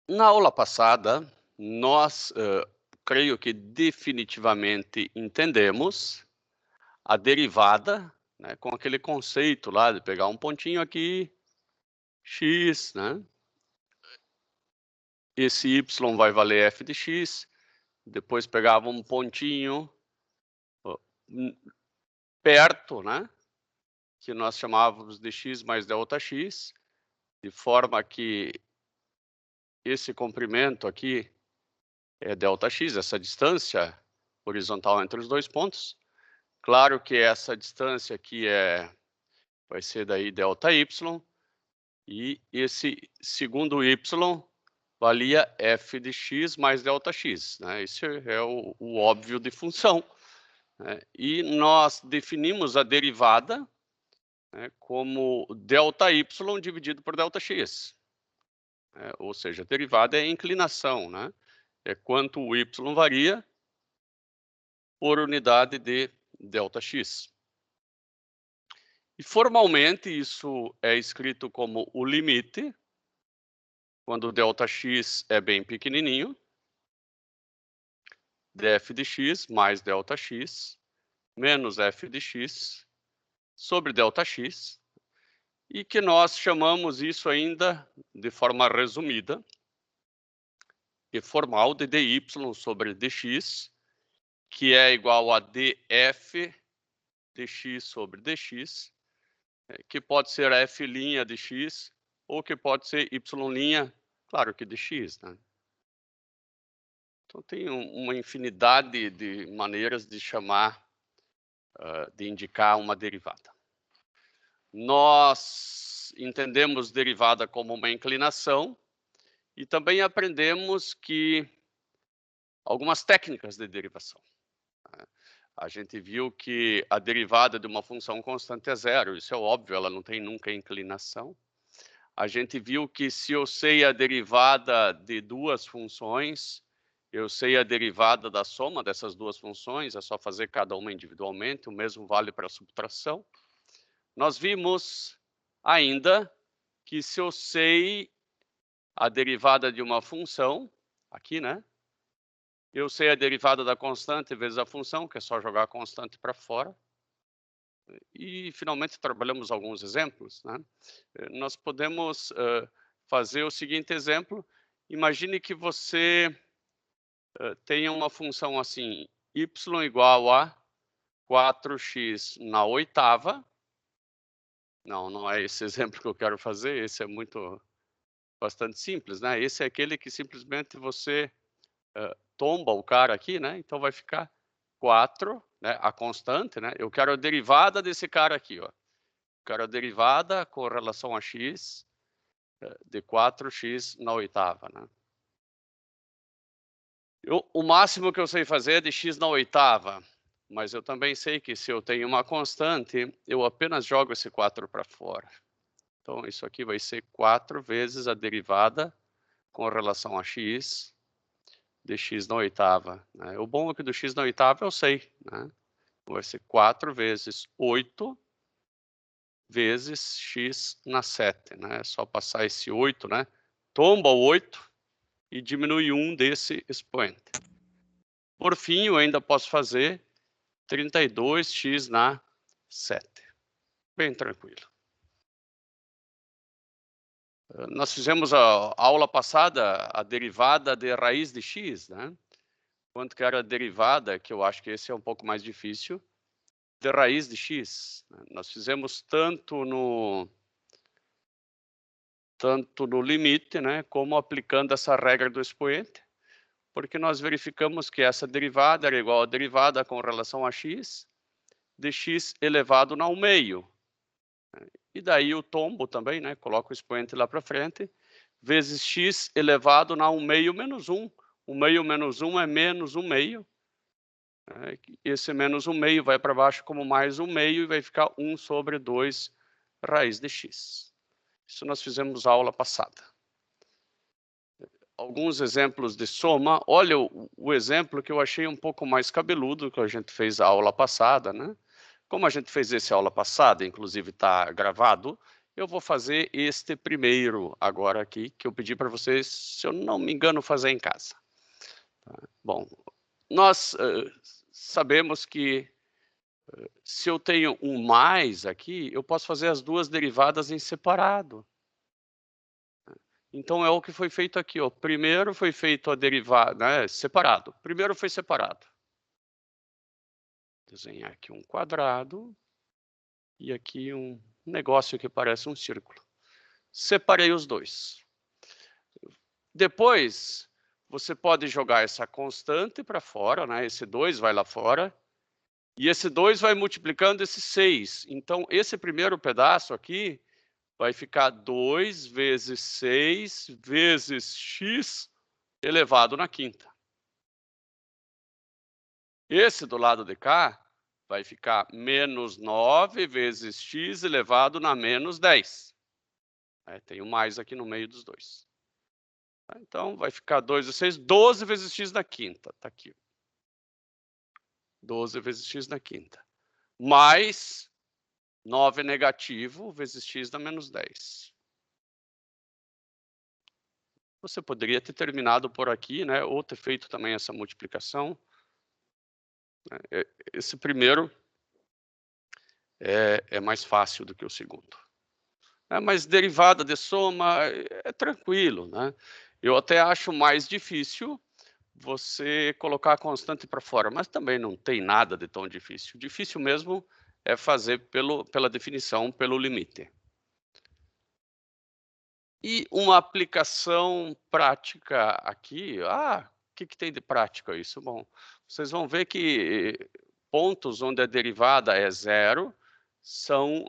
Na aula passada, nós, creio que definitivamente entendemos a derivada, né, com aquele conceito lá de pegar um pontinho aqui, x, né? Esse y vai valer f de x, depois pegava um pontinho perto, né, que nós chamávamos de x mais delta x, de forma que esse comprimento aqui é delta x, essa distância horizontal entre os dois pontos. Claro que essa distância aqui vai ser daí delta y, e esse segundo y valia f de x mais delta x, né? Esse é o óbvio de função, né? E nós definimos a derivada, né, como delta y dividido por delta x. Ou seja, a derivada é a inclinação, né? É quanto o y varia por unidade de delta x. E formalmente isso é escrito como o limite, quando o delta x é bem pequenininho, df de x mais delta x menos f de x sobre delta x, e que nós chamamos isso ainda de forma resumida e formal de dy sobre dx, que é igual a df dx sobre dx, que pode ser f' de x, ou que pode ser y', claro que de x, né? Então tem uma infinidade de maneiras de chamar, de indicar uma derivada. Nós entendemos derivada como uma inclinação e também aprendemos que algumas técnicas de derivação. A gente viu que a derivada de uma função constante é zero, isso é óbvio, ela não tem nunca inclinação. A gente viu que se eu sei a derivada de duas funções, eu sei a derivada da soma dessas duas funções, é só fazer cada uma individualmente, o mesmo vale para a subtração. Nós vimos ainda que se eu sei a derivada de uma função, aqui, né? Eu sei a derivada da constante vezes a função, que é só jogar a constante para fora. E, finalmente, trabalhamos alguns exemplos, né? Nós podemos fazer o seguinte exemplo. Imagine que você tenha uma função assim, y igual a 4x na oitava. Não é esse exemplo que eu quero fazer, esse é bastante simples, né? Esse é aquele que simplesmente você tomba o cara aqui, né? Então vai ficar 4, né? A constante, né? Eu quero a derivada desse cara aqui, ó. Eu quero a derivada com relação a x de 4x na oitava, né? O máximo que eu sei fazer é de x na oitava, mas eu também sei que se eu tenho uma constante, eu apenas jogo esse 4 para fora. Então, isso aqui vai ser 4 vezes a derivada com relação a x de x na oitava, né? O bom é que do x na oitava eu sei, né? Vai ser 4 vezes 8 vezes x na 7, né? É só passar esse 8, né? Tomba o 8 e diminui 1 desse expoente. Por fim, eu ainda posso fazer 32x na 7. Bem tranquilo. Nós fizemos a aula passada a derivada de raiz de x, né? Quanto que era a derivada, que eu acho que esse é um pouco mais difícil, de raiz de x. Nós fizemos tanto no limite, né, como aplicando essa regra do expoente, porque nós verificamos que essa derivada era igual a derivada com relação a x de x elevado ao meio. E daí o tombo também, né, coloca o expoente lá para frente, vezes x elevado ao meio menos 1. O meio menos 1 é menos 1 meio. Esse menos 1 meio vai para baixo como mais 1 meio e vai ficar 1 sobre 2 raiz de x. Isso nós fizemos a aula passada. Alguns exemplos de soma. Olha o exemplo que eu achei um pouco mais cabeludo que a gente fez a aula passada, né? Como a gente fez esse aula passada, inclusive está gravado, Eu vou fazer este primeiro agora aqui, que eu pedi para vocês, se eu não me engano, fazer em casa. Bom, nós sabemos que se eu tenho um mais aqui, eu posso fazer as duas derivadas em separado. Então, é o que foi feito aqui, ó. Primeiro foi feito a derivada, né, separado. Primeiro foi separado. Desenhar aqui um quadrado e aqui um negócio que parece um círculo. Separei os dois. Depois, você pode jogar essa constante para fora, né? Esse 2 vai lá fora. E esse 2 vai multiplicando esse 6. Então, esse primeiro pedaço aqui vai ficar 2 vezes 6 vezes x elevado na quinta. Esse do lado de cá vai ficar menos 9 vezes x elevado na menos 10. Tem um mais aqui no meio dos dois. Então, vai ficar 2 vezes 6, 12 vezes x na quinta. Está aqui. 12 vezes x na quinta. Mais 9 negativo vezes x na menos 10. Você poderia ter terminado por aqui, né? Ou ter feito também essa multiplicação. Esse primeiro é mais fácil do que o segundo. Mas derivada de soma é tranquilo, né? Eu até acho mais difícil você colocar a constante para fora, mas também não tem nada de tão difícil. Difícil mesmo é fazer pela definição, pelo limite. E uma aplicação prática aqui, o que tem de prática isso? Bom, vocês vão ver que pontos onde a derivada é zero são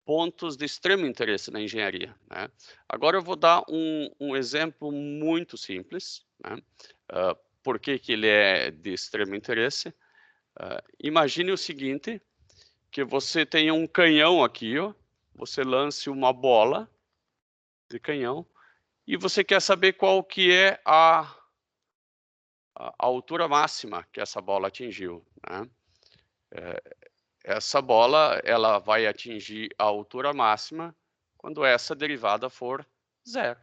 pontos de extremo interesse na engenharia, né? Agora eu vou dar um exemplo muito simples, né? Por que ele é de extremo interesse? Imagine o seguinte, que você tem um canhão aqui, ó, você lance uma bola de canhão e você quer saber qual que é a altura máxima que essa bola atingiu, né? Essa bola ela vai atingir a altura máxima quando essa derivada for zero.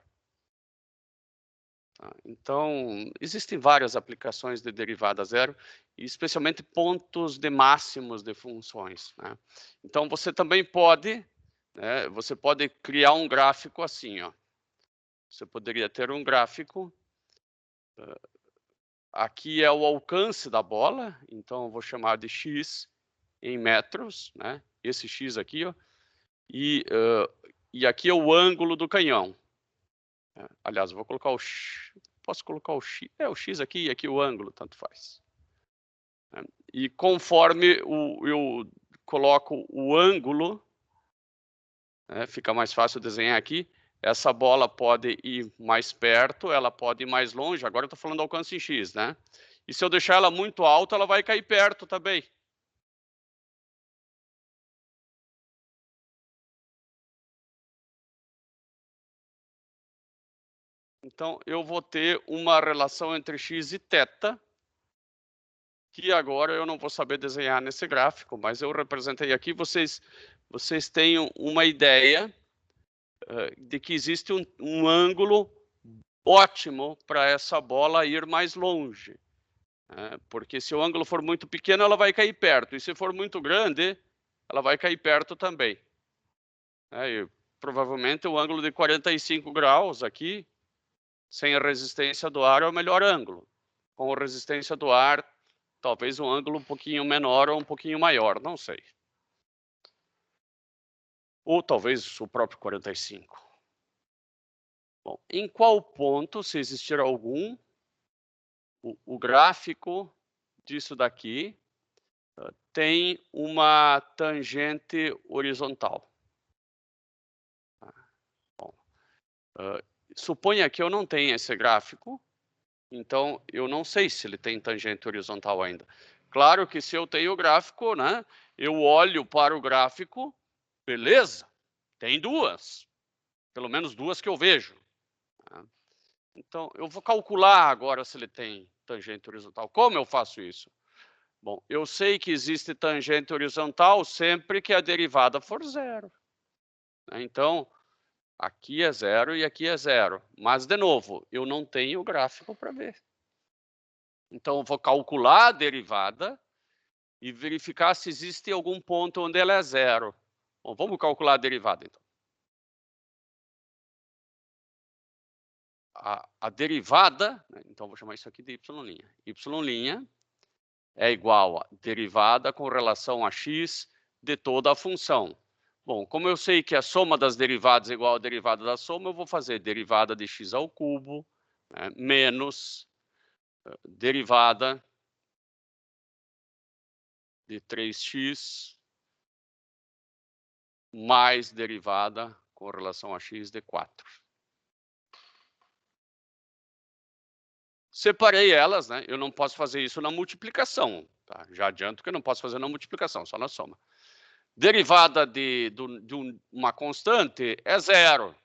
Então, existem várias aplicações de derivada zero, especialmente pontos de máximos de funções, né? Então, você também pode, né, você pode criar um gráfico assim, ó. Você poderia ter um gráfico, aqui é o alcance da bola, então eu vou chamar de x em metros, né? Esse x aqui, ó, e aqui é o ângulo do canhão. Aliás, eu vou colocar o x, posso colocar o x aqui e aqui o ângulo, tanto faz. E conforme eu coloco o ângulo, fica mais fácil desenhar aqui. Essa bola pode ir mais perto, ela pode ir mais longe. Agora eu estou falando do alcance em x, né? E se eu deixar ela muito alta, ela vai cair perto também. Então, eu vou ter uma relação entre x e θ, que agora eu não vou saber desenhar nesse gráfico, mas eu representei aqui. Vocês têm uma ideia de que existe um ângulo ótimo para essa bola ir mais longe. Porque se o ângulo for muito pequeno, ela vai cair perto. E se for muito grande, ela vai cair perto também. E provavelmente o ângulo de 45 graus aqui, sem a resistência do ar, é o melhor ângulo. Com a resistência do ar, talvez um ângulo um pouquinho menor ou um pouquinho maior, não sei. Ou talvez o próprio 45. Bom, em qual ponto, se existir algum, o gráfico disso daqui tem uma tangente horizontal? Bom, suponha que eu não tenha esse gráfico, então eu não sei se ele tem tangente horizontal ainda. Claro que se eu tenho o gráfico, né, eu olho para o gráfico, beleza, tem duas, pelo menos duas que eu vejo. Então, eu vou calcular agora se ele tem tangente horizontal. Como eu faço isso? Bom, eu sei que existe tangente horizontal sempre que a derivada for zero. Então, aqui é zero e aqui é zero. Mas, de novo, eu não tenho o gráfico para ver. Então, eu vou calcular a derivada e verificar se existe algum ponto onde ela é zero. Bom, vamos calcular a derivada, então. A derivada, então vou chamar isso aqui de y'. Y' é igual a derivada com relação a x de toda a função. Bom, como eu sei que a soma das derivadas é igual à derivada da soma, eu vou fazer derivada de x ao cubo, né, menos derivada de 3x mais derivada com relação a x de 4. Separei elas, né? Eu não posso fazer isso na multiplicação, tá? Já adianto que eu não posso fazer na multiplicação, só na soma. Derivada de uma constante é zero.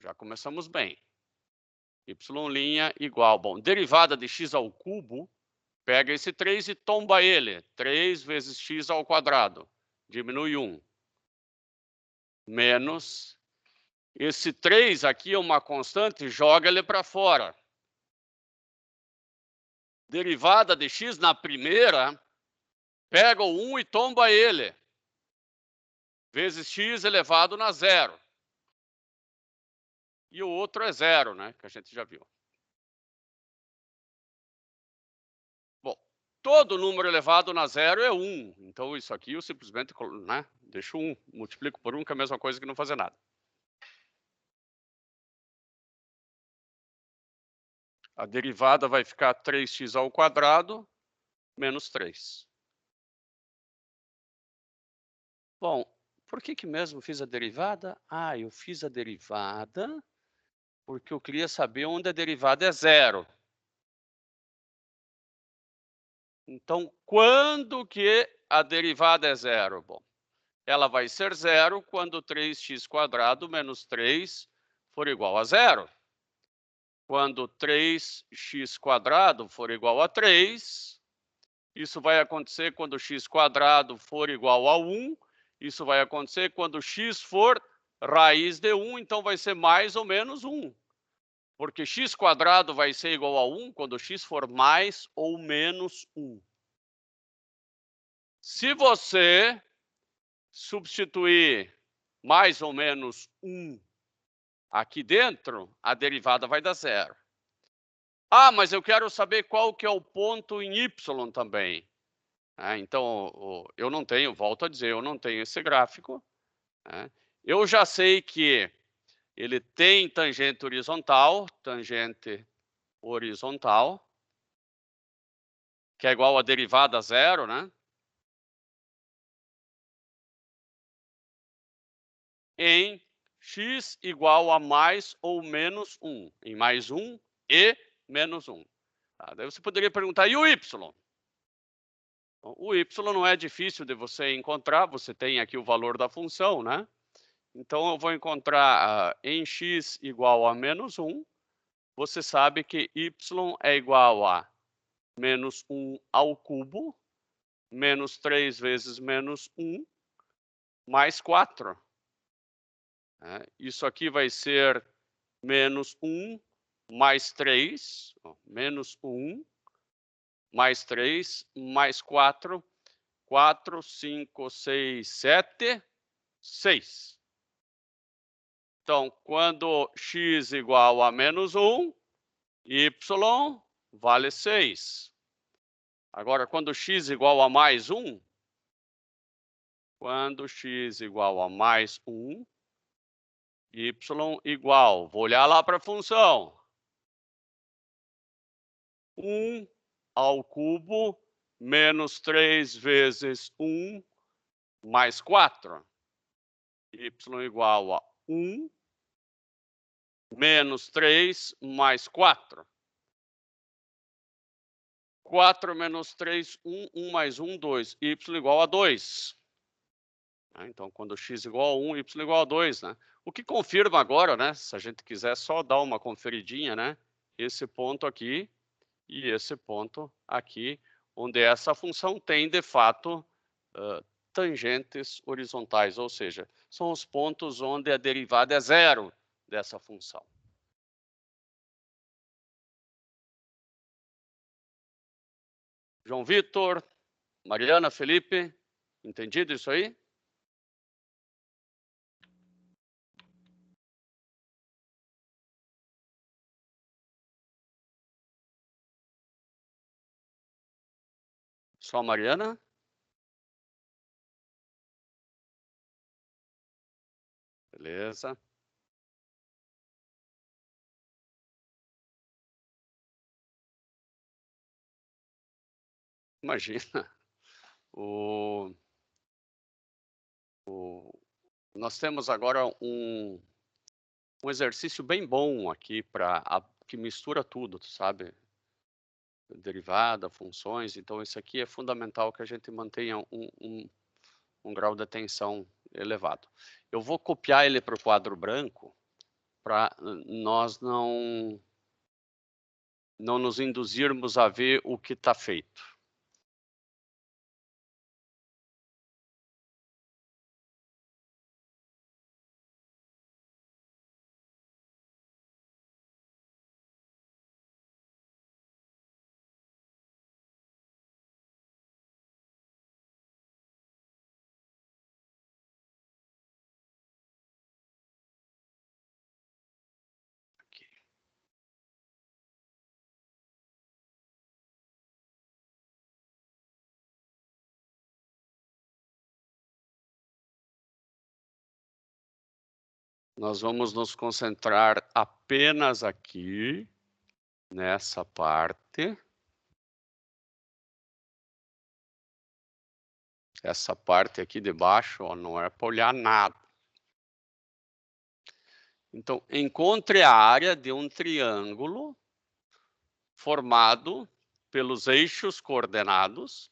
Já começamos bem. Y' igual, bom, derivada de x ao cubo, pega esse 3 e tomba ele. 3 vezes x ao quadrado, diminui 1. Menos, esse 3 aqui é uma constante, joga ele para fora. Derivada de x na primeira, pega o 1 e tomba ele, vezes x elevado na zero. E o outro é zero, né, que a gente já viu. Bom, todo número elevado na zero é 1. Então, isso aqui eu simplesmente, né, deixo 1, multiplico por 1, que é a mesma coisa que não fazer nada. A derivada vai ficar 3x ao quadrado menos 3. Bom, por que mesmo fiz a derivada? Ah, eu fiz a derivada porque eu queria saber onde a derivada é zero. Então, quando que a derivada é zero? Bom, ela vai ser zero quando 3x² menos 3 for igual a zero. Quando 3x² for igual a 3, isso vai acontecer quando x² for igual a 1, isso vai acontecer quando x for raiz de 1, então vai ser mais ou menos 1. Porque x² vai ser igual a 1 quando x for mais ou menos 1. Se você substituir mais ou menos 1 aqui dentro, a derivada vai dar zero. Ah, mas eu quero saber qual que é o ponto em y também. Então, eu não tenho, volto a dizer, eu não tenho esse gráfico. Né? Eu já sei que ele tem tangente horizontal, que é igual a derivada zero, né? Em x igual a mais ou menos 1, em mais 1 e menos 1. Tá? Daí você poderia perguntar, e o y? O y não é difícil de você encontrar, você tem aqui o valor da função, né? Então, eu vou encontrar em x igual a menos 1, você sabe que y é igual a menos 1 ao cubo, menos 3 vezes menos 1, mais 4. Isso aqui vai ser menos 1 mais 3, menos 1 mais 3 mais 4, 4, 5, 6, 7, 6. Então, quando x igual a menos 1, y vale 6. Agora, quando x igual a mais 1, quando x igual a mais 1, y igual, vou olhar lá para a função, 1 ao cubo menos 3 vezes 1 mais 4. Y igual a 1 menos 3 mais 4. 4 menos 3, 1, 1 mais 1, 2. Y igual a 2. Então, quando x igual a 1, y igual a 2, né? O que confirma agora, né? Se a gente quiser só dar uma conferidinha, né? Esse ponto aqui e esse ponto aqui, onde essa função tem, de fato, tangentes horizontais, ou seja, são os pontos onde a derivada é zero dessa função. João Vitor, Mariana, Felipe, entendido isso aí? Só a Mariana? Beleza. Imagina, nós temos agora um exercício bem bom aqui que mistura tudo, sabe? Derivada, funções, então isso aqui é fundamental que a gente mantenha um grau de atenção elevado. Eu vou copiar ele para o quadro branco para nós não nos induzirmos a ver o que está feito. Aqui. Nós vamos nos concentrar apenas aqui, nessa parte. Essa parte aqui de baixo, ó, não é para olhar nada. Então, encontre a área de um triângulo formado pelos eixos coordenados.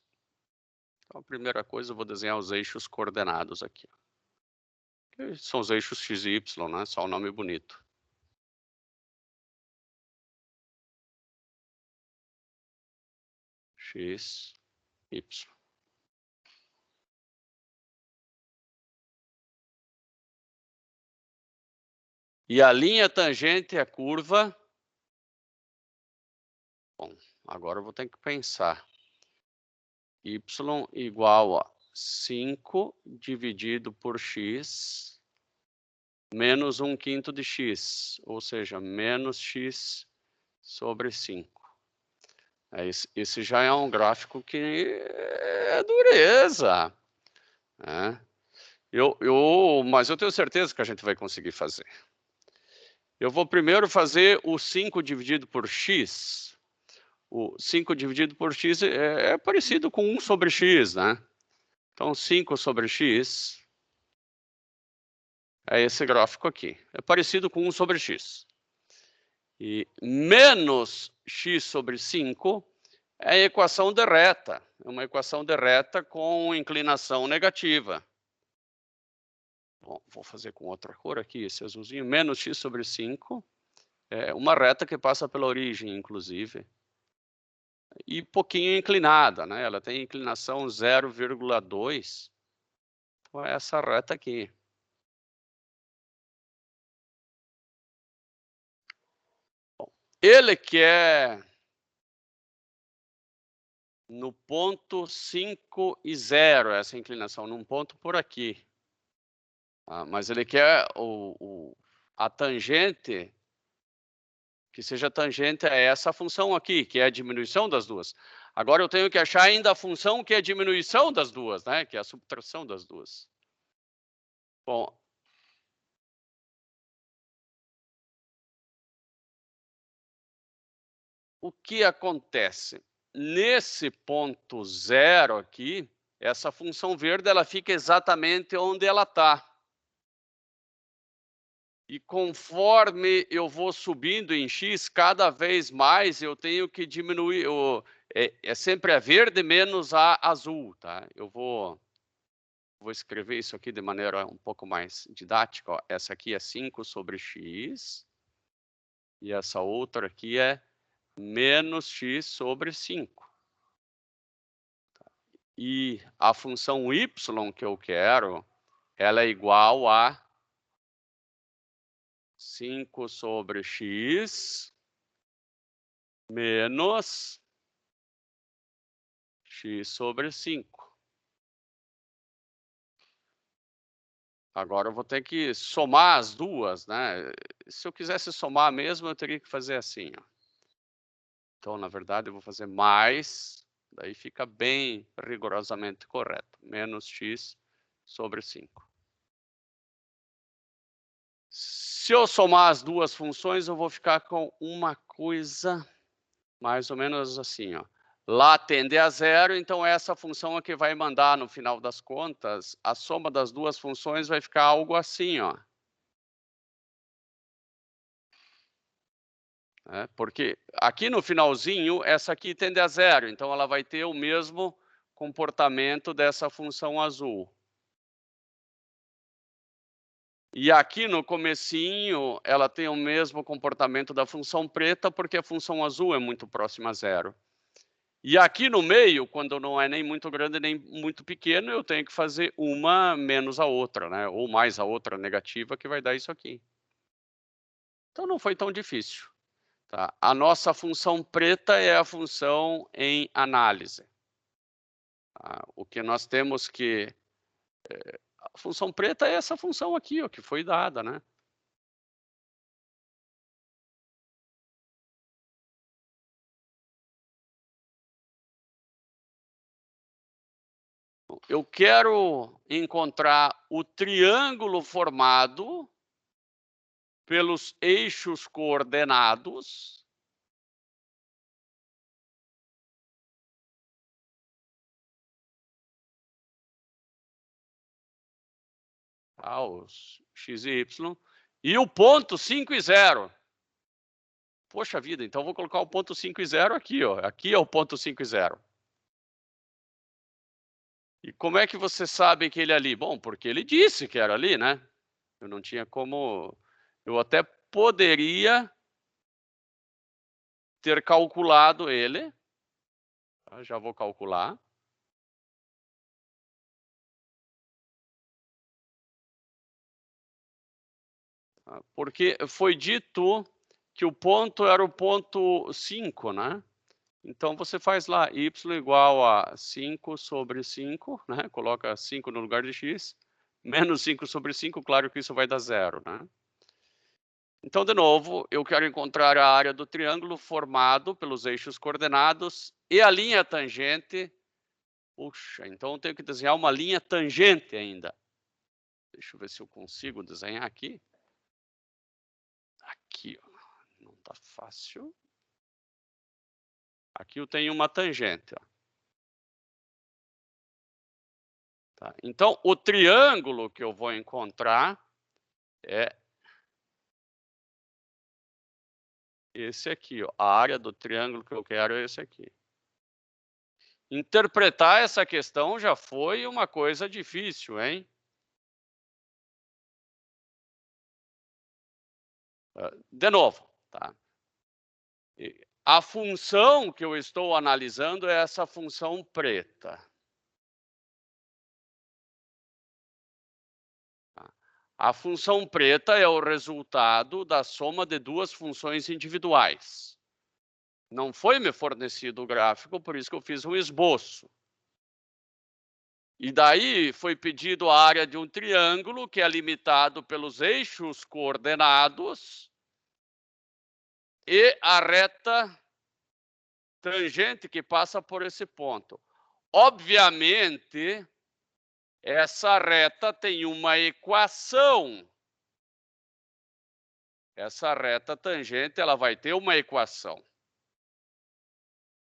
Então, a primeira coisa, eu vou desenhar os eixos coordenados aqui. São os eixos x e y, né? Só o nome bonito. X, y. E a linha tangente à curva... Bom, agora eu vou ter que pensar. Y igual a 5 dividido por x menos 1/5 de x, ou seja, menos x sobre 5. Esse já é um gráfico que é dureza. Né? Mas eu tenho certeza que a gente vai conseguir fazer. Eu vou primeiro fazer o 5 dividido por x. O 5 dividido por x é parecido com 1 sobre x, né? Então, 5 sobre x é esse gráfico aqui. É parecido com 1 sobre x. E menos x sobre 5 é a equação de reta. É uma equação de reta com inclinação negativa. Bom, vou fazer com outra cor aqui, esse azulzinho. Menos x sobre 5 é uma reta que passa pela origem, inclusive. E pouquinho inclinada, né? Ela tem inclinação 0,2. Então, é essa reta aqui. Bom, ele quer no ponto 5 e 0, essa inclinação, num ponto por aqui. Mas ele quer a tangente que seja tangente a essa função aqui, que é a diminuição das duas. Agora eu tenho que achar ainda a função que é a diminuição das duas, né? Que é a subtração das duas. Bom, o que acontece? Nesse ponto 0 aqui, essa função verde ela fica exatamente onde ela está. E conforme eu vou subindo em x, cada vez mais eu tenho que diminuir. É sempre a verde menos a azul, tá? Eu vou escrever isso aqui de maneira um pouco mais didática. Ó. Essa aqui é 5 sobre x. E essa outra aqui é menos x sobre 5. E a função y que eu quero, ela é igual a 5 sobre x menos x sobre 5. Agora eu vou ter que somar as duas, né? Se eu quisesse somar mesmo, eu teria que fazer assim, ó. Então, na verdade, eu vou fazer mais, daí fica bem rigorosamente correto. Menos x sobre 5. Se eu somar as duas funções, eu vou ficar com uma coisa mais ou menos assim, ó. Lá tende a zero, então essa função é que vai mandar, no final das contas, a soma das duas funções vai ficar algo assim, ó. Porque aqui no finalzinho, essa aqui tende a zero, então ela vai ter o mesmo comportamento dessa função azul. E aqui no comecinho, ela tem o mesmo comportamento da função preta, porque a função azul é muito próxima a zero. E aqui no meio, quando não é nem muito grande nem muito pequeno, eu tenho que fazer uma menos a outra, né? Ou mais a outra negativa, que vai dar isso aqui. Então não foi tão difícil. Tá? A nossa função preta é a função em análise. Tá? O que nós temos que... a função preta é essa função aqui, ó, que foi dada, né? Eu quero encontrar o triângulo formado pelos eixos coordenados os x e y, e o ponto 5 e 0. Poxa vida, então vou colocar o ponto 5 e 0 aqui, ó. Aqui é o ponto 5 e 0. E como é que você sabe que ele é ali? Bom, porque ele disse que era ali, né? Eu não tinha como... Eu até poderia ter calculado ele. Já vou calcular. Porque foi dito que o ponto era o ponto 5, né? Então, você faz lá y igual a 5 sobre 5, né? Coloca 5 no lugar de x, menos 5 sobre 5, claro que isso vai dar zero, né? Então, de novo, eu quero encontrar a área do triângulo formado pelos eixos coordenados e a linha tangente. Puxa, então eu tenho que desenhar uma linha tangente ainda. Deixa eu ver se eu consigo desenhar aqui. Aqui, ó. Não está fácil. Aqui eu tenho uma tangente, ó. Tá? Então, o triângulo que eu vou encontrar é esse aqui, ó. A área do triângulo que eu quero é esse aqui. Interpretar essa questão já foi uma coisa difícil, hein? De novo, tá? A função que eu estou analisando é essa função preta. A função preta é o resultado da soma de duas funções individuais. Não foi me fornecido o gráfico, por isso que eu fiz um esboço. E daí foi pedido a área de um triângulo que é limitado pelos eixos coordenados e a reta tangente que passa por esse ponto. Obviamente, essa reta tem uma equação. Essa reta tangente, ela vai ter uma equação.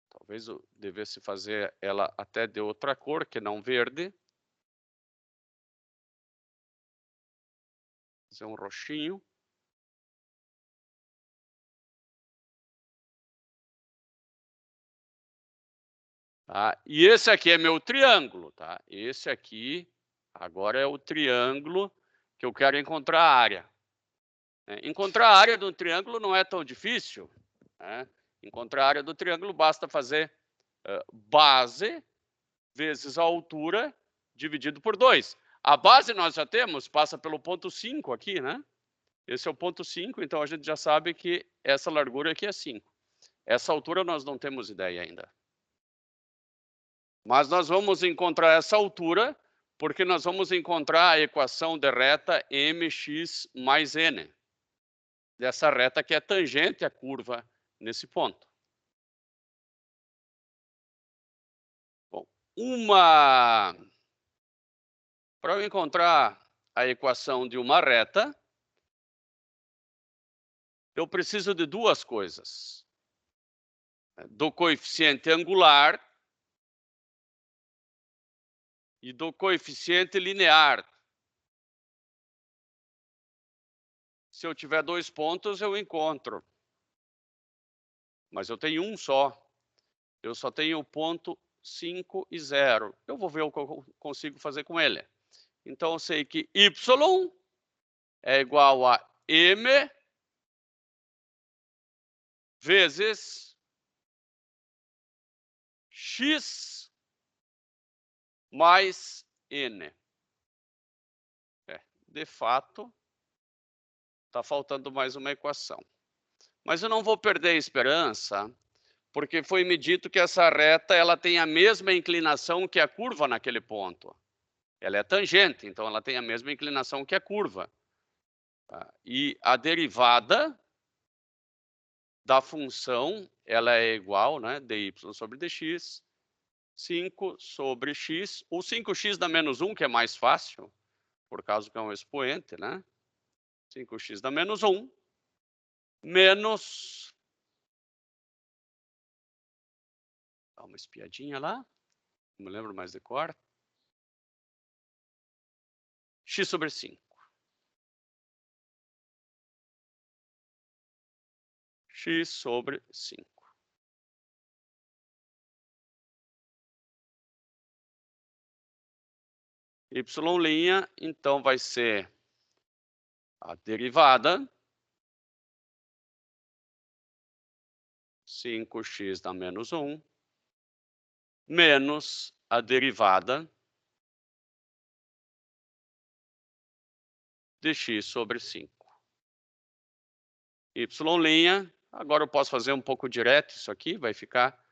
Talvez eu devesse fazer ela até de outra cor, que não verde. Fazer um roxinho. Tá? E esse aqui é meu triângulo, tá? Esse aqui agora é o triângulo que eu quero encontrar a área. Encontrar a área de um triângulo não é tão difícil, né? encontrar a área do triângulo, basta fazer base vezes a altura dividido por 2. A base nós já temos, passa pelo ponto 5 aqui, né? Esse é o ponto 5, então a gente já sabe que essa largura aqui é 5. Essa altura nós não temos ideia ainda. Mas nós vamos encontrar essa altura porque nós vamos encontrar a equação de reta mx mais n, dessa reta que é tangente à curva nesse ponto. Bom, para eu encontrar a equação de uma reta, eu preciso de duas coisas. Do coeficiente angular e do coeficiente linear. Se eu tiver 2 pontos, eu encontro. Mas eu tenho um só. Eu só tenho o ponto 5 e 0. Eu vou ver o que eu consigo fazer com ele. Então, eu sei que y é igual a m vezes x mais n. De fato, está faltando mais uma equação. Mas eu não vou perder a esperança, porque foi me dito que essa reta ela tem a mesma inclinação que a curva naquele ponto. Ela é tangente, então ela tem a mesma inclinação que a curva. E a derivada da função, ela é igual, né, dy sobre dx, 5 sobre x, o 5x dá menos 1, que é mais fácil, por causa que é um expoente, né? 5x dá menos 1, menos... Dá uma espiadinha lá, não me lembro mais de cor. X sobre 5. X sobre 5. Y', então, vai ser a derivada. 5x dá menos 1. Menos a derivada de x sobre 5. Y', agora eu posso fazer um pouco direto isso aqui, vai ficar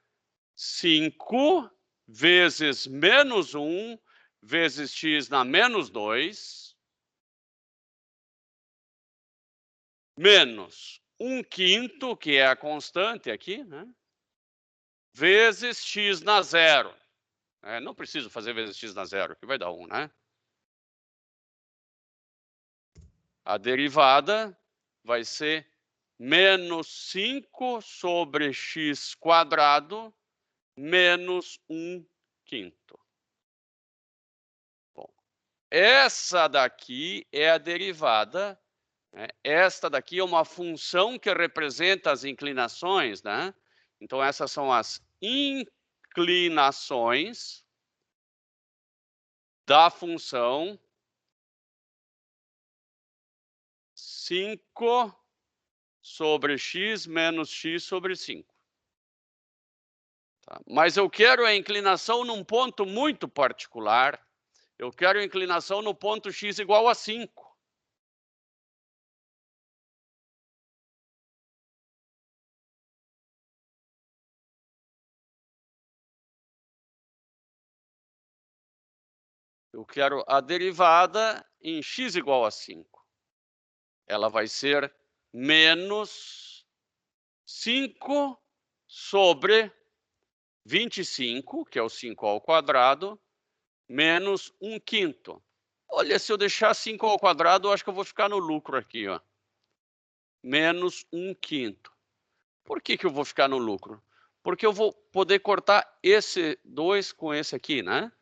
5 vezes menos 1 vezes x na menos 2, menos 1/5, que é a constante aqui, né? Vezes x na 0. Não preciso fazer vezes x na 0, que vai dar 1, né? A derivada vai ser menos 5 sobre x quadrado menos 1/5. Bom, essa daqui é a derivada, né? Esta daqui é uma função que representa as inclinações, né? Então, essas são as inclinações da função 5 sobre x menos x sobre 5. Tá? Mas eu quero a inclinação num ponto muito particular. Eu quero a inclinação no ponto x igual a 5. Eu quero a derivada em x igual a 5. Ela vai ser menos 5 sobre 25, que é o 5 ao quadrado, menos 1/5. Olha, se eu deixar 5 ao quadrado, eu acho que eu vou ficar no lucro aqui, ó. Menos 1/5. Por que eu vou ficar no lucro? Porque eu vou poder cortar esse 2 com esse aqui, né?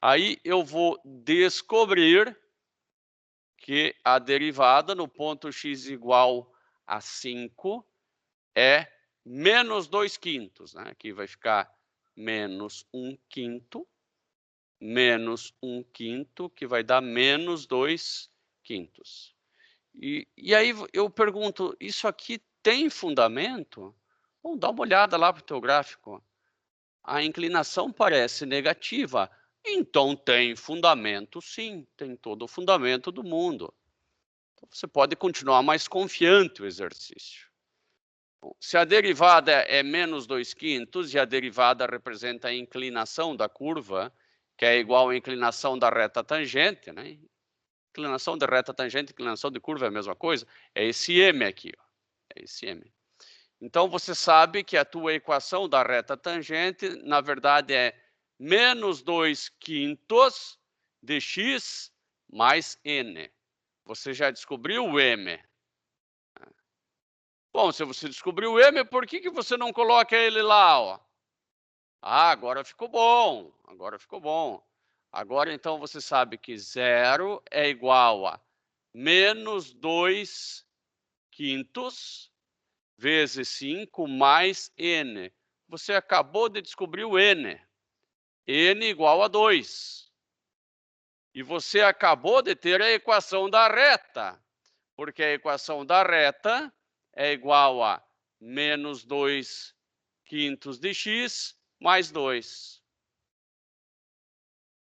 Aí eu vou descobrir que a derivada no ponto x igual a 5 é menos 2/5, né? Aqui vai ficar menos 1/5, menos 1/5, que vai dar menos 2/5. E aí eu pergunto, isso aqui tem fundamento? Bom, dá uma olhada lá para o teu gráfico. A inclinação parece negativa. Então tem fundamento, sim, tem todo o fundamento do mundo. Então, você pode continuar mais confiante o exercício. Bom, se a derivada é menos 2/5 e a derivada representa a inclinação da curva, que é igual à inclinação da reta tangente, né? Inclinação de reta tangente, inclinação de curva é a mesma coisa, é esse m aqui, ó. É esse m. Então, você sabe que a tua equação da reta tangente, na verdade, é menos 2/5 de x mais n. Você já descobriu o m. Bom, se você descobriu o m, por que você não coloca ele lá, ó? Ah, agora ficou bom, agora ficou bom. Agora, então, você sabe que 0 é igual a menos 2/5 vezes 5 mais n. Você acabou de descobrir o n. n igual a 2. E você acabou de ter a equação da reta, porque a equação da reta é igual a menos 2/5 de x mais 2.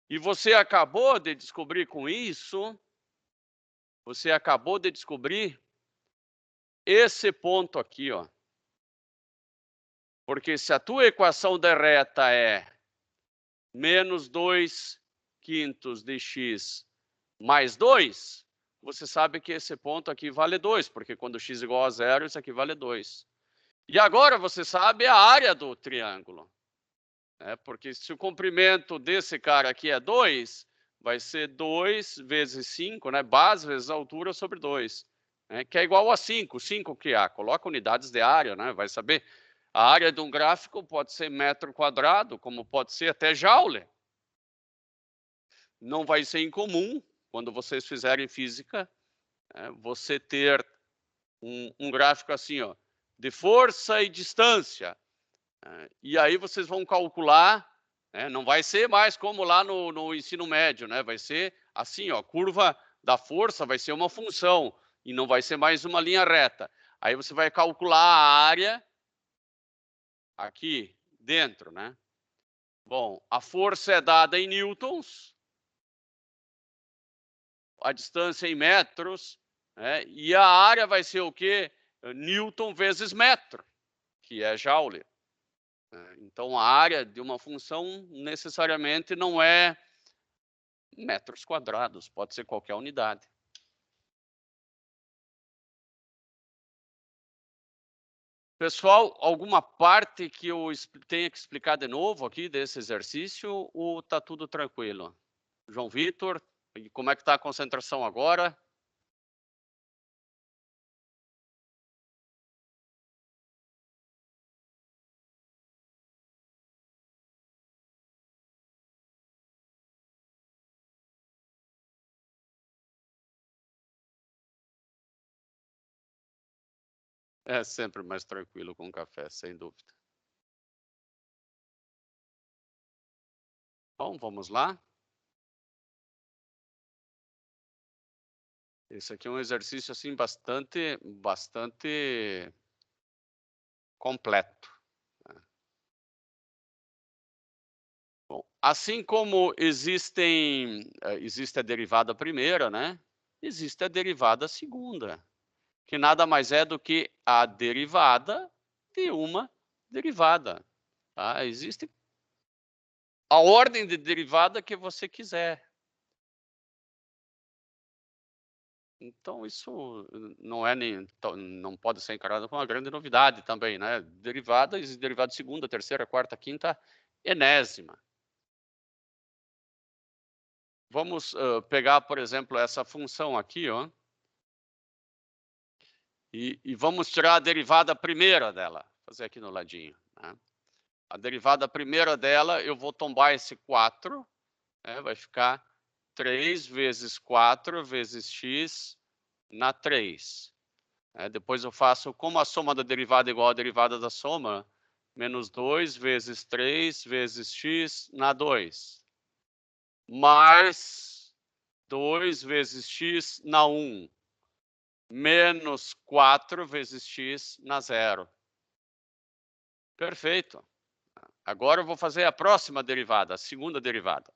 E você acabou de descobrir com isso, você acabou de descobrir esse ponto aqui, ó. Porque se a tua equação da reta é menos 2/5 de x mais 2, você sabe que esse ponto aqui vale 2, porque quando x igual a 0, isso aqui vale 2. E agora você sabe a área do triângulo. Porque se o comprimento desse cara aqui é 2, vai ser 2 vezes 5, né? Base vezes altura sobre 2, que é igual a 5. 5 que é? Coloca unidades de área, né? Vai saber. A área de um gráfico pode ser metro quadrado, como pode ser até joule. Não vai ser incomum, quando vocês fizerem física, você ter um gráfico assim, ó, de força e distância. E aí vocês vão calcular, não vai ser mais como lá no ensino médio, né? Vai ser assim, ó, curva da força vai ser uma função e não vai ser mais uma linha reta. Aí você vai calcular a área aqui dentro, né? Bom, a força é dada em newtons, a distância em metros, e a área vai ser o quê? Newton vezes metro, que é joule. Então, a área de uma função necessariamente não é metros quadrados, pode ser qualquer unidade. Pessoal, alguma parte que eu tenha que explicar de novo aqui desse exercício ou está tudo tranquilo? João Vitor, e como é que está a concentração agora? É sempre mais tranquilo com café, sem dúvida. Bom, vamos lá. Esse aqui é um exercício assim bastante completo. Bom, assim como existe a derivada primeira, né? Existe a derivada segunda, que nada mais é do que a derivada de uma derivada. Tá? Existe a ordem de derivada que você quiser. Então, isso não pode ser encarado como uma grande novidade também, né? Derivada, existe derivada de segunda, terceira, quarta, quinta, enésima. Vamos pegar, por exemplo, essa função aqui, ó, e vamos tirar a derivada primeira dela. Vou fazer aqui no ladinho. Né? A derivada primeira dela, eu vou tombar esse 4, vai ficar 3 vezes 4 vezes x na 3. Depois eu faço, como a soma da derivada é igual à derivada da soma, menos 2 vezes 3 vezes x na 2. Mais 2 vezes x na 1. menos 4 vezes x na zero. Perfeito. Agora eu vou fazer a próxima derivada, a segunda derivada.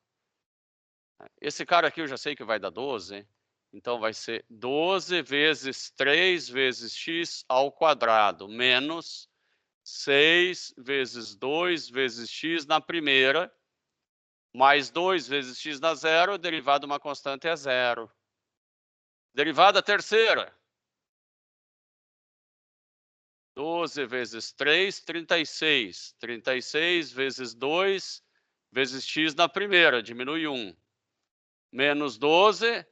Esse cara aqui eu já sei que vai dar 12, então vai ser 12 vezes 3 vezes x ao quadrado, menos 6 vezes 2 vezes x na primeira, mais 2 vezes x na zero, derivada de uma constante é zero. Derivada terceira. 12 vezes 3, 36. 36 vezes 2 vezes x na primeira, diminui 1. Menos 12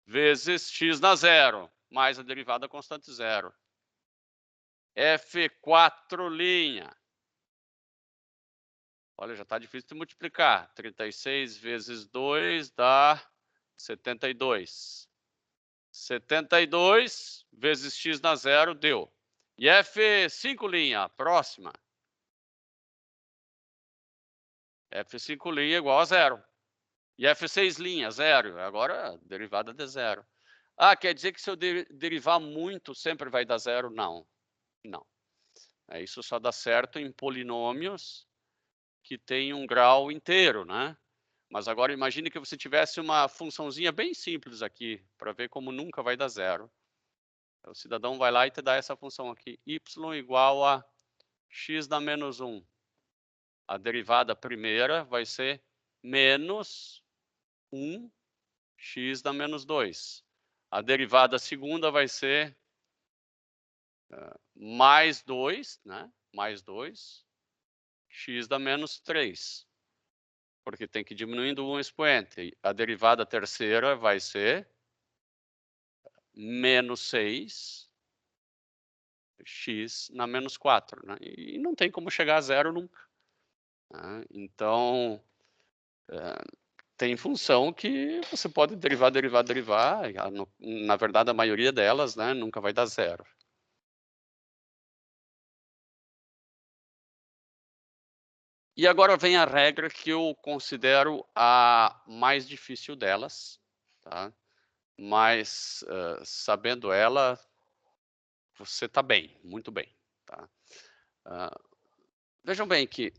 vezes x na zero, mais a derivada constante zero. F4'. Olha, já está difícil de multiplicar. 36 vezes 2 dá 72. 72 vezes x na zero deu. E F5', próxima. F5' igual a zero. E F6', zero. Agora, derivada de zero. Ah, quer dizer que se eu derivar muito, sempre vai dar zero? Não. Não. Isso só dá certo em polinômios que têm um grau inteiro, né? Mas agora imagine que você tivesse uma funçãozinha bem simples aqui, para ver como nunca vai dar zero. O cidadão vai lá e te dá essa função aqui, y igual a x na menos 1. A derivada primeira vai ser menos 1 x na menos 2. A derivada segunda vai ser mais 2, né? Mais 2, x da menos 3. Porque tem que ir diminuindo um expoente. A derivada terceira vai ser menos 6 x na menos 4. Né? E não tem como chegar a zero nunca. Né? Então, tem função que você pode derivar. Na verdade, a maioria delas, né, nunca vai dar zero. E agora vem a regra que eu considero a mais difícil delas, tá? Mas sabendo ela, você está bem, muito bem. Tá? Vejam bem que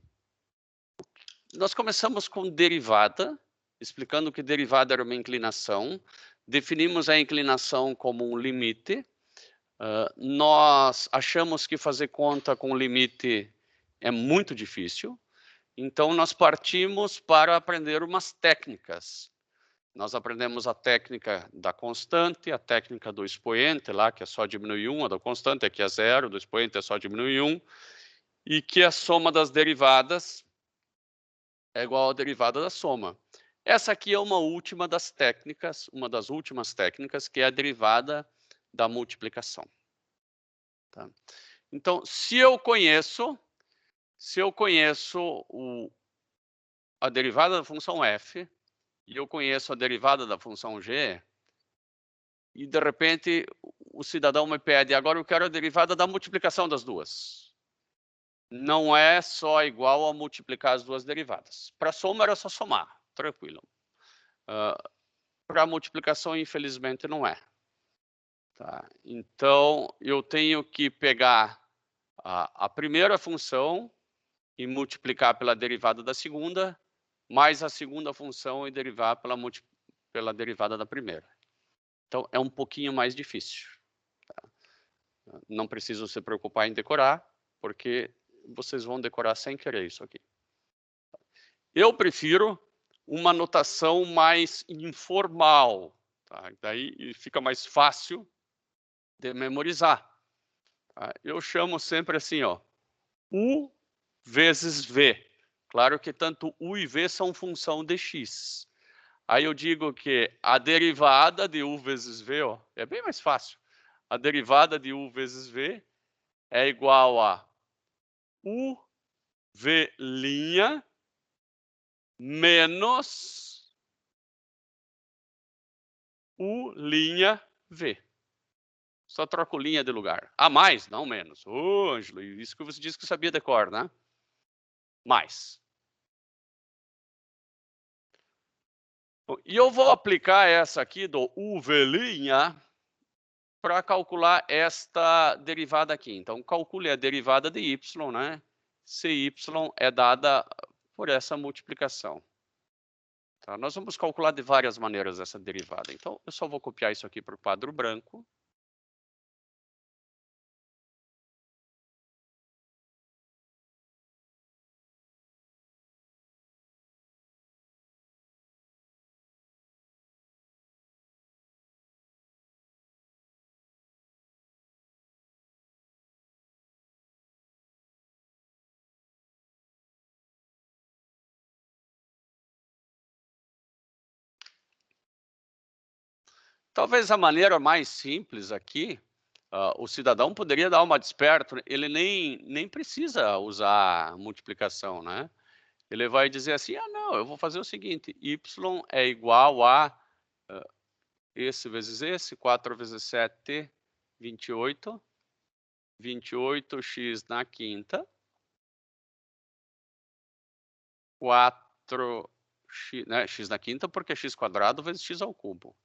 nós começamos com derivada, explicando que derivada era uma inclinação, definimos a inclinação como um limite, nós achamos que fazer conta com limite é muito difícil, então nós partimos para aprender umas técnicas. Nós aprendemos a técnica da constante, a técnica do expoente, lá que é só diminuir 1, a da constante aqui é zero, do expoente é só diminuir 1, e que a soma das derivadas é igual à derivada da soma. Essa aqui é uma última das técnicas, uma das últimas técnicas, que é a derivada da multiplicação. Tá? Então, se eu conheço a derivada da função f, e eu conheço a derivada da função g, e de repente o cidadão me pede, agora eu quero a derivada da multiplicação das duas. Não é só igual a multiplicar as duas derivadas. Para soma era só somar, tranquilo. Para multiplicação, infelizmente, não é. Tá? Então, eu tenho que pegar a primeira função e multiplicar pela derivada da segunda, mais a segunda função e derivar pela derivada da primeira. Então, é um pouquinho mais difícil. Tá? Não precisam se preocupar em decorar, porque vocês vão decorar sem querer isso aqui. Eu prefiro uma notação mais informal. Tá? Daí fica mais fácil de memorizar. Tá? Eu chamo sempre assim, ó, U vezes V. Claro que tanto U e V são função de x. Aí eu digo que a derivada de U vezes V, ó, é bem mais fácil. A derivada de U vezes V é igual a UV' menos U'V. Só troco linha de lugar. A mais, não menos. Ô, Ângelo, isso que você disse que sabia decor, né? Mais. E eu vou aplicar essa aqui do UV', para calcular esta derivada aqui. Então, calcule a derivada de y, né? Se y é dada por essa multiplicação. Tá? Nós vamos calcular de várias maneiras essa derivada. Então, eu só vou copiar isso aqui para o quadro branco. Talvez a maneira mais simples aqui, o cidadão poderia dar uma desperto, ele nem precisa usar multiplicação, né? Ele vai dizer assim, não, eu vou fazer o seguinte, y é igual a esse vezes esse, 4 vezes 7, 28, 28x na quinta, 4x, né, x na quinta, porque x quadrado vezes x ao cubo.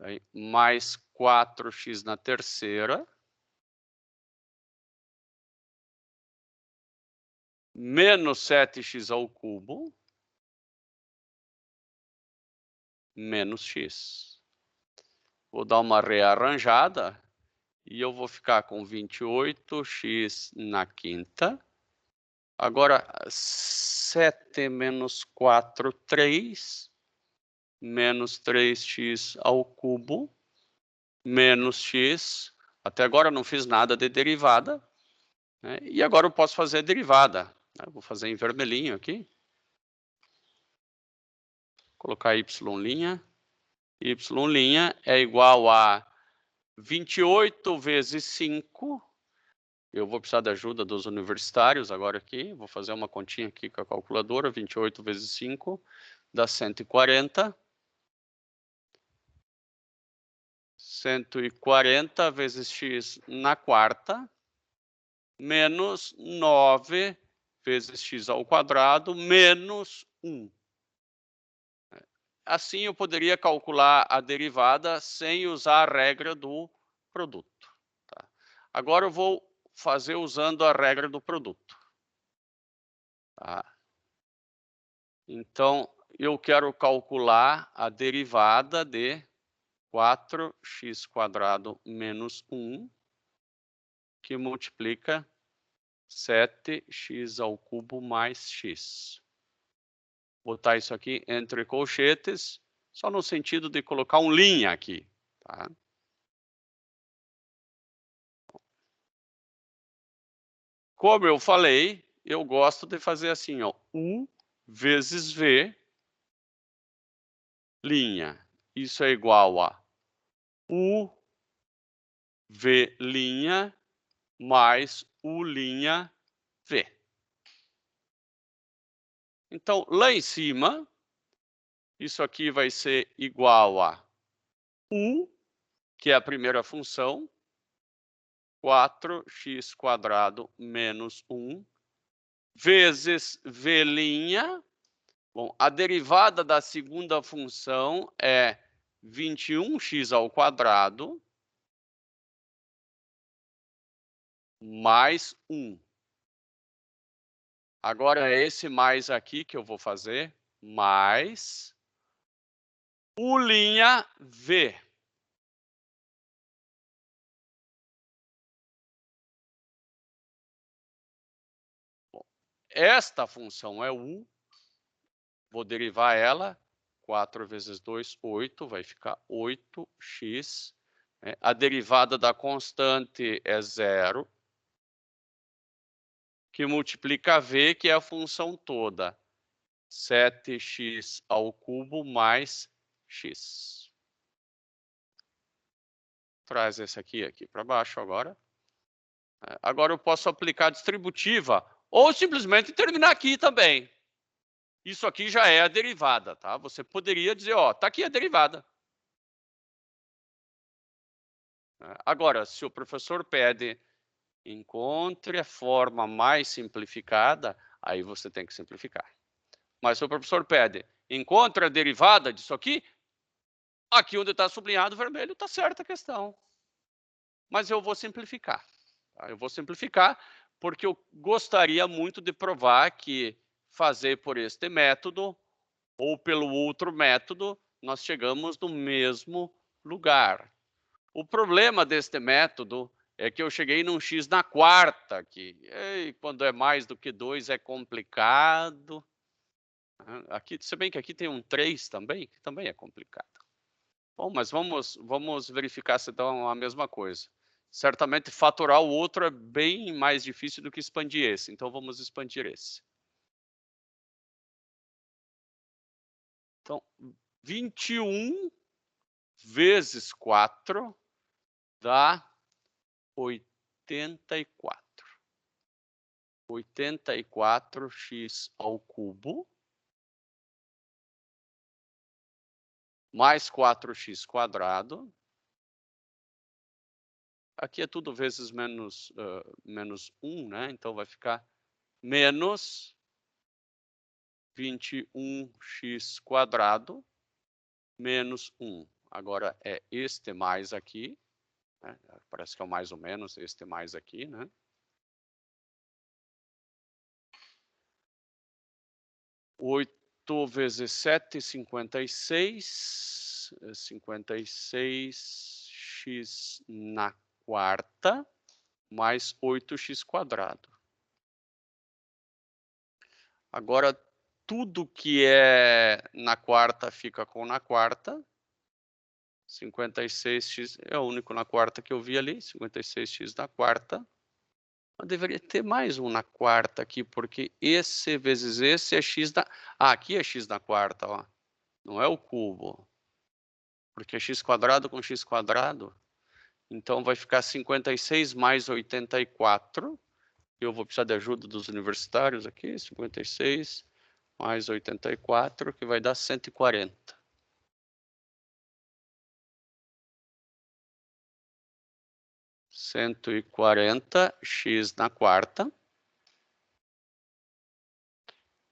Aí, mais 4x na terceira, menos 7x ao cubo, menos x. Vou dar uma rearranjada e eu vou ficar com 28x na quinta. Agora, 7 menos 4, 3, menos 3x ao cubo, menos x. Até agora eu não fiz nada de derivada, né? E agora eu posso fazer a derivada. Eu vou fazer em vermelhinho aqui. Colocar y'. Y' é igual a 28 vezes 5. Eu vou precisar da ajuda dos universitários agora aqui. Vou fazer uma continha aqui com a calculadora. 28 vezes 5 dá 140. 140 vezes x na quarta, menos 9 vezes x ao quadrado, menos 1. Assim, eu poderia calcular a derivada sem usar a regra do produto. Tá? Agora, eu vou fazer usando a regra do produto. Tá? Então, eu quero calcular a derivada de 4x² menos 1, que multiplica 7x ao cubo mais x. Vou botar isso aqui entre colchetes, só no sentido de colocar um linha aqui. Tá? Como eu falei, eu gosto de fazer assim, ó, U vezes V, linha. Isso é igual a U, V', mais U', V. Então, lá em cima, isso aqui vai ser igual a U, que é a primeira função, 4x² menos 1, vezes V'. Bom, a derivada da segunda função é 21x ao quadrado mais 1. Agora, é esse mais aqui que eu vou fazer, mais U', Bom, esta função é U, vou derivar ela, 4 vezes 2, 8, vai ficar 8x. Né? A derivada da constante é 0, que multiplica V, que é a função toda. 7x ao cubo mais x. Traz esse aqui para baixo agora. Agora eu posso aplicar a distributiva ou simplesmente terminar aqui também. Isso aqui já é a derivada, tá? Você poderia dizer, ó, tá aqui a derivada. Agora, se o professor pede encontre a forma mais simplificada, aí você tem que simplificar. Mas se o professor pede encontre a derivada disso aqui onde está sublinhado vermelho, está certa a questão. mas eu vou simplificar. Tá? Eu vou simplificar porque eu gostaria muito de provar que fazer por este método ou pelo outro método, nós chegamos no mesmo lugar. O problema deste método é que eu cheguei num x na quarta aqui. E quando é mais do que 2 é complicado. Aqui, se bem que aqui tem um 3 também, que também é complicado. Bom, mas vamos verificar se dão a mesma coisa. Certamente fatorar o outro é bem mais difícil do que expandir esse, então vamos expandir esse. Então, 21 vezes 4 dá 84. 84x ao cubo mais 4x quadrado. Aqui é tudo vezes menos 1, né? Então vai ficar menos 21x quadrado menos 1. Agora é este mais aqui, né? Parece que é o mais ou menos, este mais aqui, né? 8 vezes 7, 56. 56x na quarta, mais 8x quadrado. Agora, tudo que é na quarta fica com na quarta. 56x é o único na quarta que eu vi ali, 56x na quarta. Mas deveria ter mais um na quarta aqui, porque esse vezes esse é x na... aqui é x na quarta, ó. Não é o cubo. Porque é x quadrado com x quadrado. Então, vai ficar 56 mais 84. Eu vou precisar de ajuda dos universitários aqui. 56 mais 84, que vai dar 140. 140 x na quarta.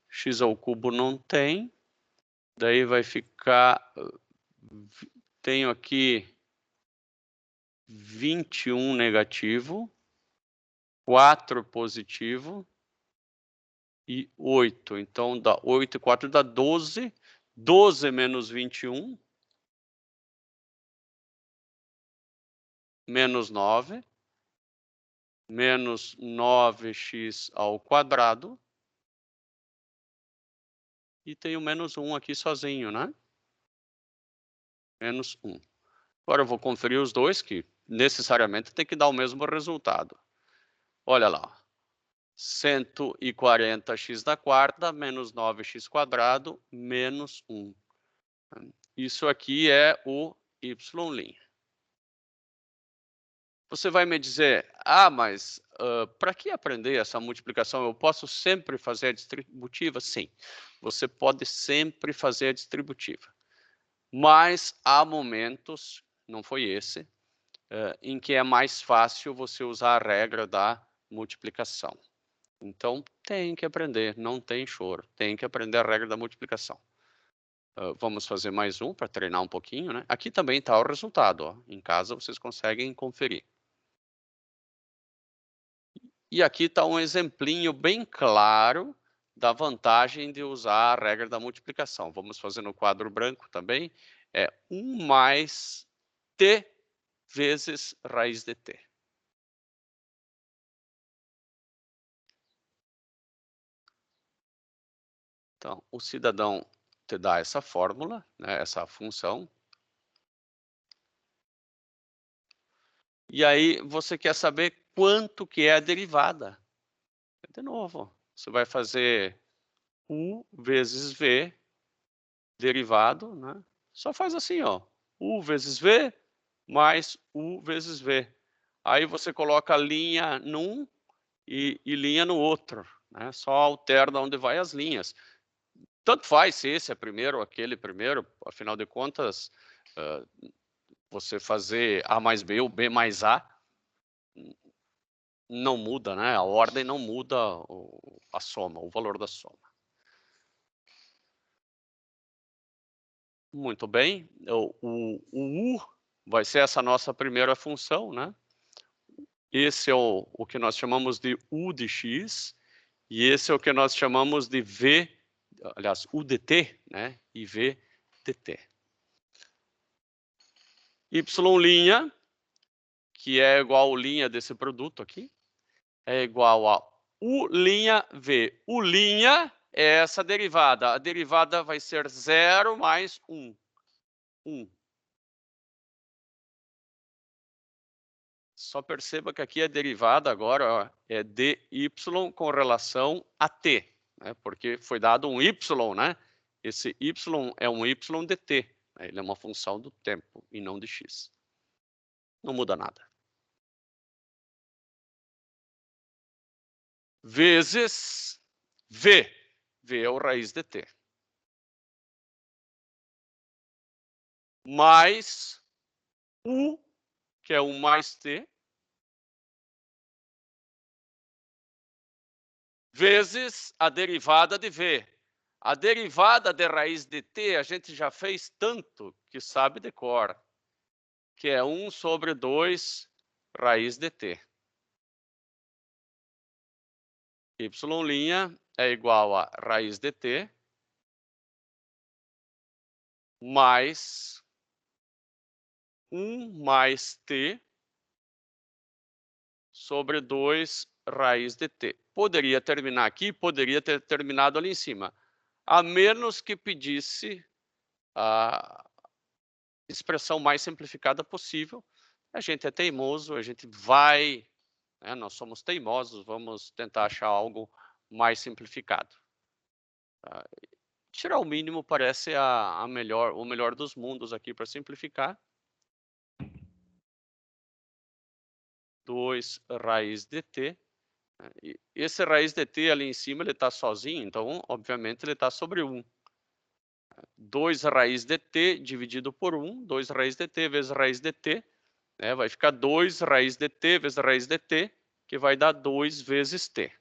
X ao cubo não tem. Daí vai ficar... Tenho aqui 21 negativo, 4 positivo e 8. Então, dá 8 e 4 dá 12. 12 menos 21, menos 9, menos 9x ao quadrado. E tenho menos 1 aqui sozinho, né? Menos 1. Agora eu vou conferir os dois, que necessariamente tem que dar o mesmo resultado. Olha lá. 140x na quarta, menos 9x quadrado, menos 1. Isso aqui é o y'. Você vai me dizer, mas para que aprender essa multiplicação? Eu posso sempre fazer a distributiva? Sim, você pode sempre fazer a distributiva. Mas há momentos, não foi esse, em que é mais fácil você usar a regra da multiplicação. Então, tem que aprender, não tem choro, tem que aprender a regra da multiplicação. Vamos fazer mais um para treinar um pouquinho, né? Aqui também está o resultado, ó. Em casa vocês conseguem conferir. E aqui está um exemplinho bem claro da vantagem de usar a regra da multiplicação. Vamos fazer no quadro branco também. É 1 mais t vezes raiz de t. Então, o cidadão te dá essa fórmula, né, essa função. E aí você quer saber quanto que é a derivada. De novo, você vai fazer u vezes v derivado, né? Só faz assim, ó, u vezes v mais u vezes v. Aí você coloca linha num e linha no outro, né? Só alterna onde vai as linhas. Tanto faz se esse é primeiro ou aquele primeiro, afinal de contas, você fazer A mais B ou B mais A, não muda, né? A ordem não muda a soma, o valor da soma. Muito bem, o U vai ser essa nossa primeira função, né? esse é o que nós chamamos de U de x, e esse é o que nós chamamos de V, aliás, U dt, né? E V dt. Y', que é igual a linha desse produto aqui, é igual a U'(V). U' é essa derivada. A derivada vai ser 0 mais 1. 1. Só perceba que aqui a derivada agora ó, é dy com relação a t, né? Porque foi dado um y, né? Esse y é um y dt, né? Ele é uma função do tempo e não de x. Não muda nada. Vezes v. V é o raiz dt. Mais u, que é 1 mais t, vezes a derivada de v. A derivada de raiz de t a gente já fez tanto que sabe de cor, que é 1 sobre 2 raiz de t. Y' é igual a raiz de t mais 1 mais t sobre 2 raiz de t. Poderia terminar aqui, poderia ter terminado ali em cima, a menos que pedisse a expressão mais simplificada possível. A gente é teimoso, a gente vai, né, nós somos teimosos, vamos tentar achar algo mais simplificado. Tá? Tirar o mínimo parece o melhor dos mundos aqui para simplificar. 2 raiz de t. E esse raiz de t ali em cima ele está sozinho, então obviamente ele está sobre 1. 2 raiz de t dividido por 1, 2 raiz de t vezes raiz de t, né? Vai ficar 2 raiz de t vezes raiz de t, que vai dar 2 vezes t.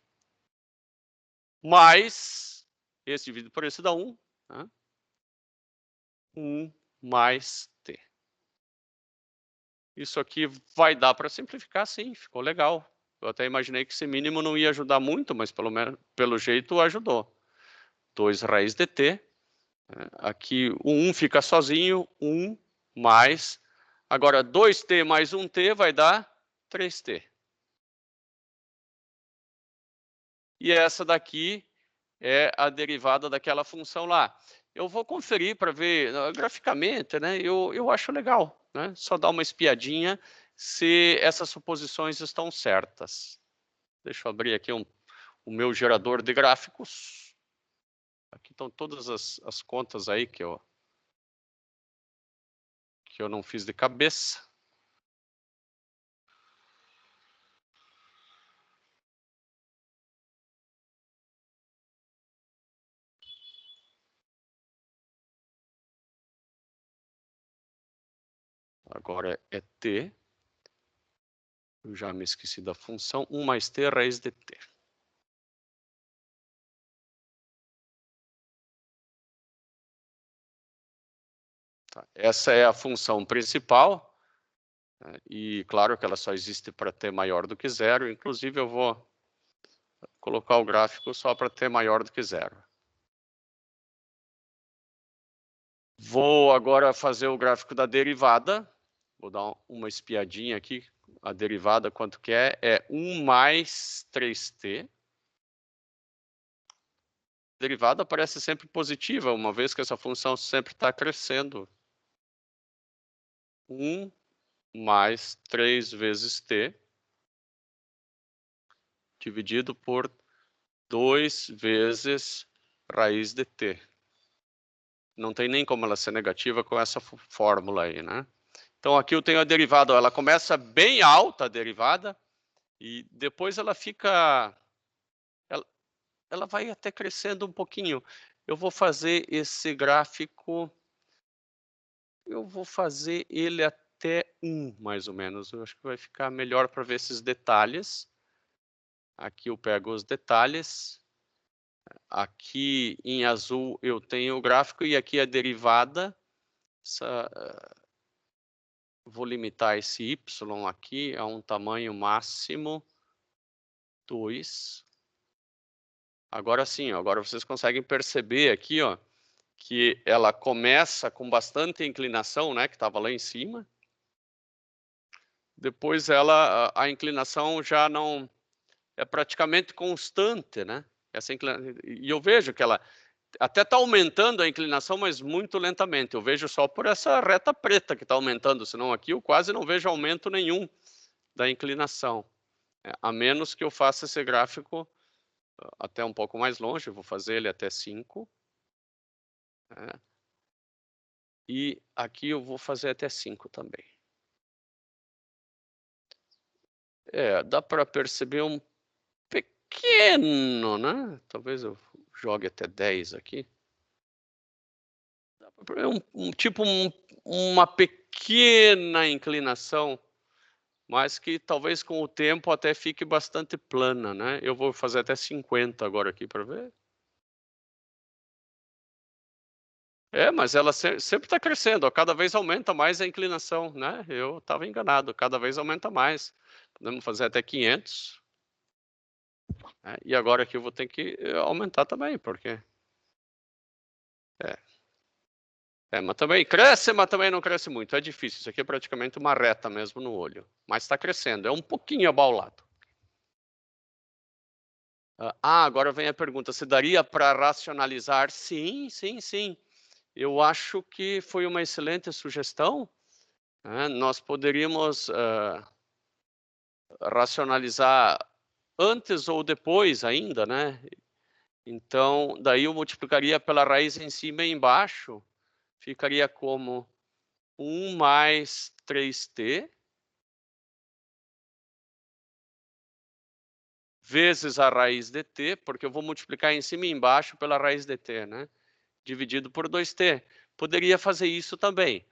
Mais, esse dividido por esse dá 1, né? 1 mais t. Isso aqui vai dar para simplificar, sim, ficou legal. Eu até imaginei que esse mínimo não ia ajudar muito, mas pelo jeito ajudou. 2 raiz de t. Aqui o 1 fica sozinho, 1 mais. Agora, 2t mais 1t vai dar 3t. E essa daqui é a derivada daquela função lá. Eu vou conferir para ver graficamente, né? Eu acho legal, né? Só dar uma espiadinha se essas suposições estão certas. Deixa eu abrir aqui o meu gerador de gráficos. Aqui estão todas as contas aí que eu não fiz de cabeça. Agora é t. Eu já me esqueci da função. 1 mais t raiz de t. Tá. Essa é a função principal. E claro que ela só existe para t maior do que 0. Inclusive, eu vou colocar o gráfico só para t maior do que 0. Vou agora fazer o gráfico da derivada. Vou dar uma espiadinha aqui. A derivada, quanto que é? É 1 mais 3t. A derivada parece sempre positiva, uma vez que essa função sempre está crescendo. 1 mais 3 vezes t, dividido por 2 vezes raiz de t. Não tem nem como ela ser negativa com essa fórmula aí, né? Então, aqui eu tenho a derivada, ela começa bem alta, a derivada, e depois ela fica... Ela vai até crescendo um pouquinho. Eu vou fazer esse gráfico... Eu vou fazer ele até 1, mais ou menos. Eu acho que vai ficar melhor para ver esses detalhes. Aqui eu pego os detalhes. Aqui em azul eu tenho o gráfico e aqui a derivada. vou limitar esse y aqui a um tamanho máximo 2. Agora sim, agora vocês conseguem perceber aqui, ó, que ela começa com bastante inclinação, né, que estava lá em cima. Depois a inclinação já não é praticamente constante, né? E eu vejo que ela até está aumentando a inclinação, mas muito lentamente. Eu vejo só por essa reta preta que está aumentando, senão aqui eu quase não vejo aumento nenhum da inclinação. A menos que eu faça esse gráfico até um pouco mais longe, eu vou fazer ele até 5. E aqui eu vou fazer até 5 também. Dá para perceber um pequeno, né? Talvez eu jogue até 10 aqui. Uma pequena inclinação, mas que talvez com o tempo até fique bastante plana, né? Eu vou fazer até 50 agora aqui para ver. Mas ela sempre está crescendo, ó, cada vez aumenta mais a inclinação, né? Eu estava enganado, cada vez aumenta mais. Podemos fazer até 500. Né? E agora aqui eu vou ter que aumentar também, porque... mas também cresce, mas também não cresce muito. É difícil, isso aqui é praticamente uma reta mesmo no olho. Mas está crescendo, é um pouquinho abaulado. Agora vem a pergunta, se daria para racionalizar? Sim, sim, sim. Eu acho que foi uma excelente sugestão. Nós poderíamos racionalizar antes ou depois ainda, né? Então, daí eu multiplicaria pela raiz em cima e embaixo, ficaria como 1 mais 3t vezes a raiz de t, porque eu vou multiplicar em cima e embaixo pela raiz de t, né? Dividido por 2t. Poderia fazer isso também.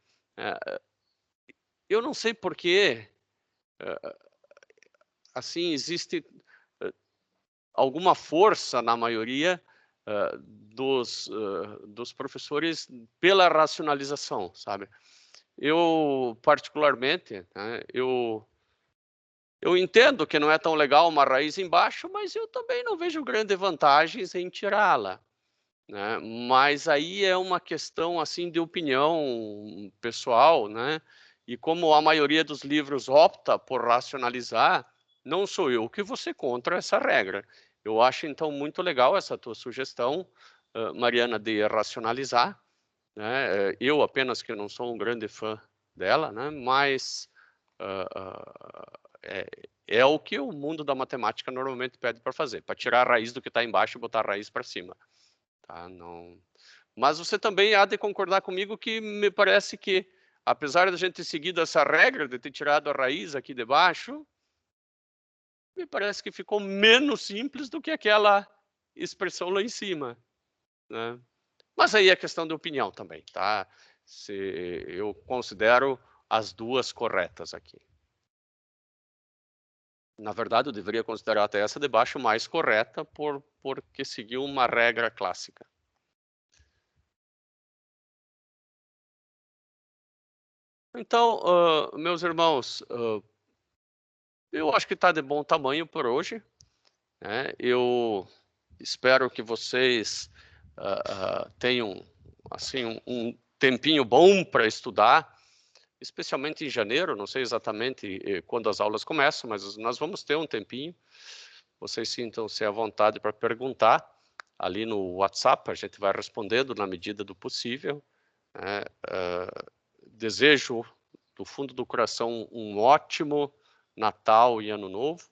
Eu não sei por que, assim, existe alguma força na maioria dos professores pela racionalização, sabe? Eu, particularmente, né, eu entendo que não é tão legal uma raiz embaixo, mas eu também não vejo grandes vantagens em tirá-la, né? Mas aí é uma questão assim de opinião pessoal, né? E como a maioria dos livros opta por racionalizar, não sou eu que vou ser contra essa regra. Eu acho então muito legal essa tua sugestão, Mariana, de racionalizar, né? Eu apenas que não sou um grande fã dela, né? Mas é o que o mundo da matemática normalmente pede para fazer, para tirar a raiz do que está embaixo e botar a raiz para cima. Tá? Não... Mas você também há de concordar comigo que me parece que, apesar da gente ter seguido essa regra de ter tirado a raiz aqui de baixo, me parece que ficou menos simples do que aquela expressão lá em cima, né? Mas aí é questão de opinião também, tá? Eu considero as duas corretas aqui. Na verdade, eu deveria considerar até essa de baixo mais correta porque seguiu uma regra clássica. Então, meus irmãos, eu acho que está de bom tamanho por hoje, né? Eu espero que vocês tenham assim um tempinho bom para estudar, especialmente em janeiro. Não sei exatamente quando as aulas começam, mas nós vamos ter um tempinho. Vocês sintam-se à vontade para perguntar ali no WhatsApp, a gente vai respondendo na medida do possível. Né? Desejo do fundo do coração um ótimo Natal e Ano Novo,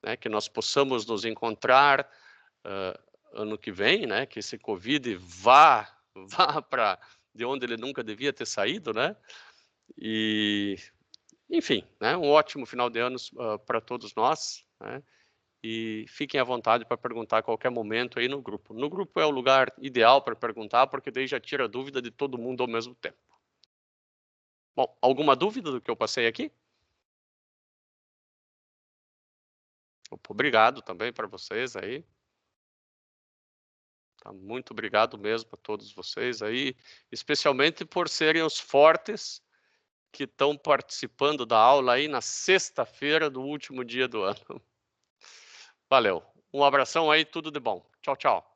né? Que nós possamos nos encontrar ano que vem, né? Que esse Covid vá para de onde ele nunca devia ter saído, né? E, enfim, né? Um ótimo final de ano para todos nós, né? E fiquem à vontade para perguntar a qualquer momento aí no grupo. No grupo é o lugar ideal para perguntar, porque daí já tira a dúvida de todo mundo ao mesmo tempo. Bom, alguma dúvida do que eu passei aqui? Obrigado também para vocês aí. Tá, muito obrigado mesmo a todos vocês aí, especialmente por serem os fortes que estão participando da aula aí na sexta-feira do último dia do ano. Valeu. Um abração aí, tudo de bom. Tchau, tchau.